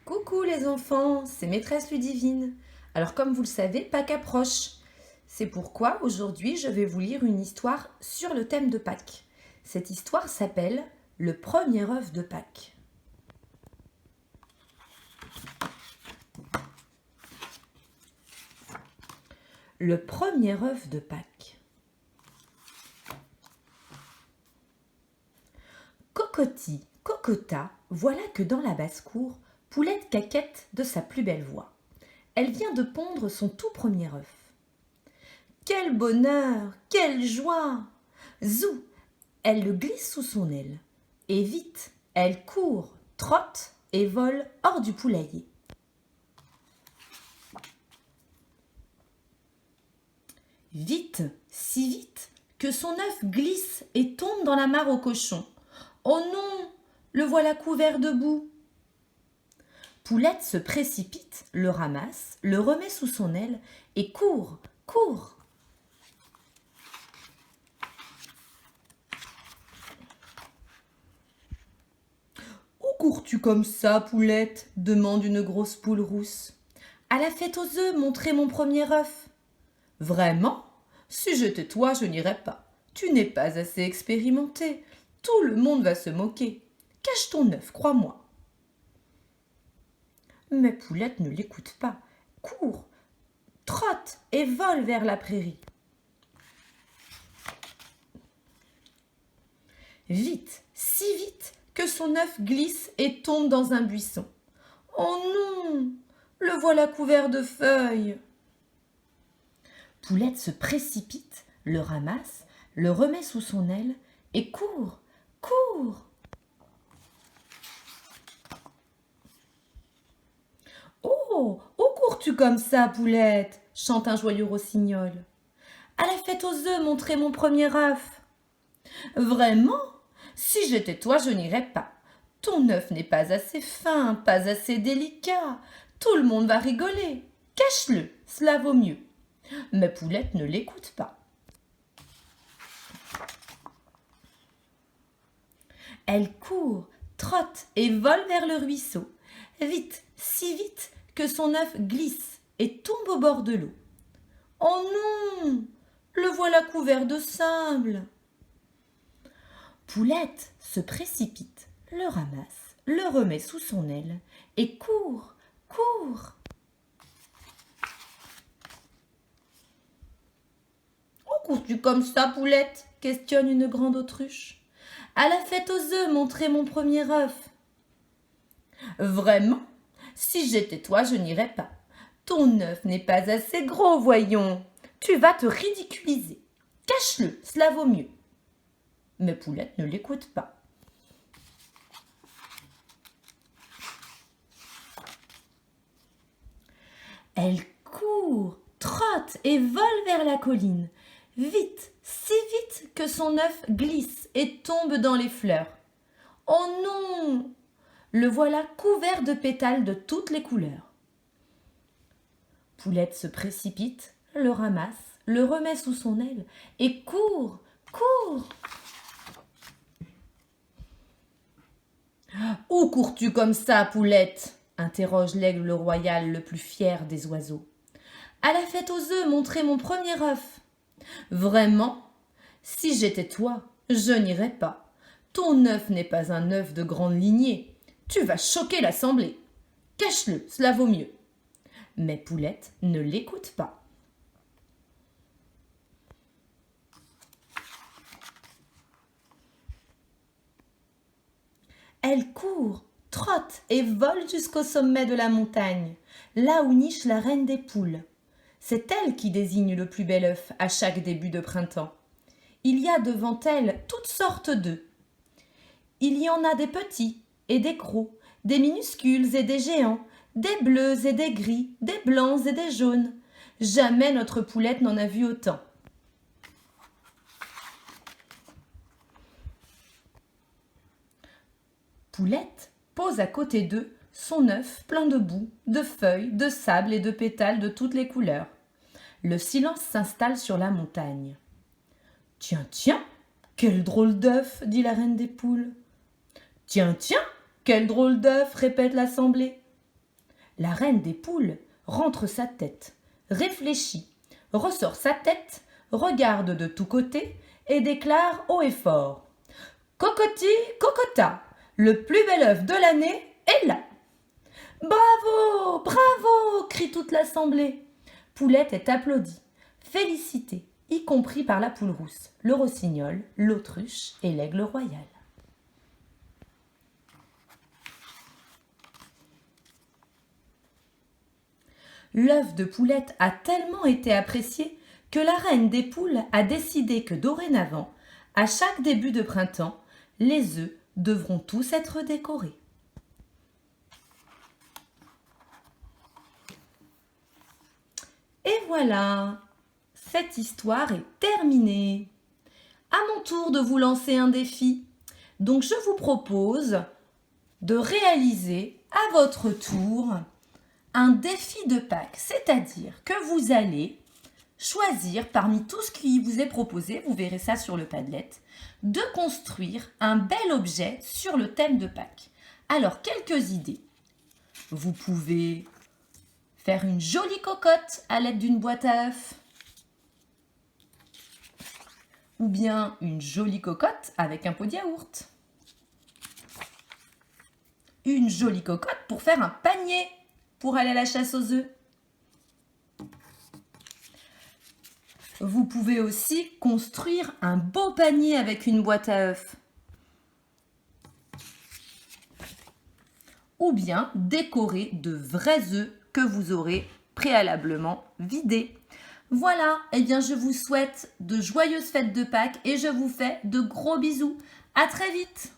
Coucou les enfants, c'est Maîtresse Ludivine. Alors comme vous le savez, Pâques approche. C'est pourquoi aujourd'hui je vais vous lire une histoire sur le thème de Pâques. Cette histoire s'appelle « Le premier œuf de Pâques ». Le premier œuf de Pâques. Cocotti, cocota, voilà que dans la basse-cour, Poulette caquette de sa plus belle voix. Elle vient de pondre son tout premier œuf. Quel bonheur, quelle joie! Zou, elle le glisse sous son aile. Et vite, elle court, trotte et vole hors du poulailler. Vite, si vite, que son œuf glisse et tombe dans la mare au cochon. Oh non, le voilà couvert de boue. Poulette se précipite, le ramasse, le remet sous son aile et court, court. Où cours-tu comme ça, Poulette ? Demande une grosse poule rousse. À la fête aux œufs, montrer mon premier œuf. Vraiment ? Si j'étais toi, je n'irais pas. Tu n'es pas assez expérimenté. Tout le monde va se moquer. Cache ton œuf, crois-moi. Mais Poulette ne l'écoute pas, court, trotte et vole vers la prairie. Vite, si vite que son œuf glisse et tombe dans un buisson. Oh non, le voilà couvert de feuilles. Poulette se précipite, le ramasse, le remet sous son aile et court, court. Oh, où cours-tu comme ça, Poulette ? Chante un joyeux rossignol. À la fête aux œufs, montrer mon premier œuf. Vraiment ? Si j'étais toi, je n'irais pas. Ton œuf n'est pas assez fin, pas assez délicat. Tout le monde va rigoler. Cache-le, cela vaut mieux. Mais Poulette ne l'écoute pas. Elle court, trotte et vole vers le ruisseau. Vite, si vite que son œuf glisse et tombe au bord de l'eau. Oh non, le voilà couvert de sable. Poulette se précipite, le ramasse, le remet sous son aile et court, court. Où cours-tu comme ça, Poulette ? Questionne une grande autruche. À la fête aux œufs, montrer mon premier œuf. Vraiment ? Si j'étais toi, je n'irais pas. Ton œuf n'est pas assez gros, voyons. Tu vas te ridiculiser. Cache-le, cela vaut mieux. Mais Poulette ne l'écoute pas. Elle court, trotte et vole vers la colline. Vite, si vite que son œuf glisse et tombe dans les fleurs. Oh non ! Le voilà couvert de pétales de toutes les couleurs. Poulette se précipite, le ramasse, le remet sous son aile et court, court. Où cours-tu comme ça, Poulette ? Interroge l'aigle royal le plus fier des oiseaux. À la fête aux œufs, montrer mon premier œuf. Vraiment ? Si j'étais toi, je n'irais pas. Ton œuf n'est pas un œuf de grande lignée. Tu vas choquer l'assemblée. Cache-le, cela vaut mieux. Mais Poulette ne l'écoute pas. Elle court, trotte et vole jusqu'au sommet de la montagne, là où niche la reine des poules. C'est elle qui désigne le plus bel œuf à chaque début de printemps. Il y a devant elle toutes sortes d'œufs. Il y en a des petits et des gros, des minuscules et des géants, des bleus et des gris, des blancs et des jaunes. Jamais notre Poulette n'en a vu autant. Poulette pose à côté d'eux son œuf plein de boue, de feuilles, de sable et de pétales de toutes les couleurs. Le silence s'installe sur la montagne. « Tiens, tiens, quel drôle d'œuf !» dit la reine des poules. « Tiens, tiens, quel drôle d'œuf !» répète l'assemblée. La reine des poules rentre sa tête, réfléchit, ressort sa tête, regarde de tous côtés et déclare haut et fort: Cocotti, cocota, le plus bel œuf de l'année est là. Bravo, bravo, crie toute l'assemblée. Poulette est applaudie, félicitée, y compris par la poule rousse, le rossignol, l'autruche et l'aigle royal. L'œuf de Poulette a tellement été apprécié que la reine des poules a décidé que dorénavant, à chaque début de printemps, les œufs devront tous être décorés. Et voilà, cette histoire est terminée. À mon tour de vous lancer un défi. Donc je vous propose de réaliser à votre tour un défi de Pâques, c'est-à-dire que vous allez choisir parmi tout ce qui vous est proposé, vous verrez ça sur le Padlet, de construire un bel objet sur le thème de Pâques. Alors, quelques idées. Vous pouvez faire une jolie cocotte à l'aide d'une boîte à œufs. Ou bien une jolie cocotte avec un pot de yaourt. Une jolie cocotte pour faire un panier pour aller à la chasse aux œufs. Vous pouvez aussi construire un beau panier avec une boîte à œufs. Ou bien décorer de vrais œufs que vous aurez préalablement vidés. Voilà, eh bien je vous souhaite de joyeuses fêtes de Pâques et je vous fais de gros bisous. À très vite!